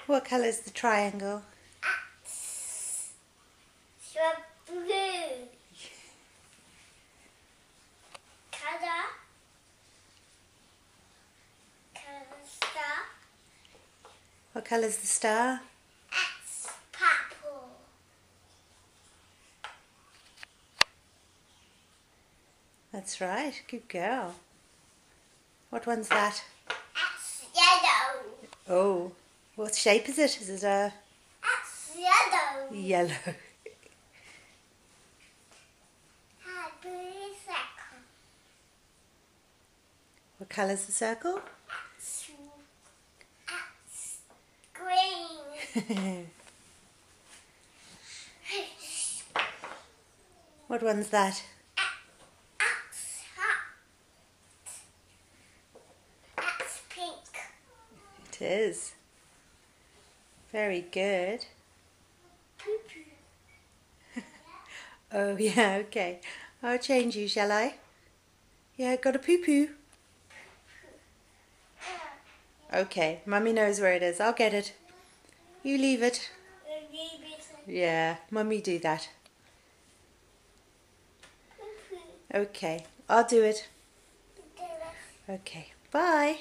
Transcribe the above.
What colour is the triangle? Blue. Colour. Star. What colour is the star? Purple. That's right. Good girl. What one's that? Yellow. Oh, what shape is it? Is it a Yellow. yellow? Blue circle. What colour's the circle? Green. What one's that? That's pink. It is. Very good. Oh yeah, okay. I'll change you, shall I? Yeah, got a poo-poo. Okay, Mummy knows where it is. I'll get it. You leave it. Yeah, Mummy do that. Okay, I'll do it. Okay, bye.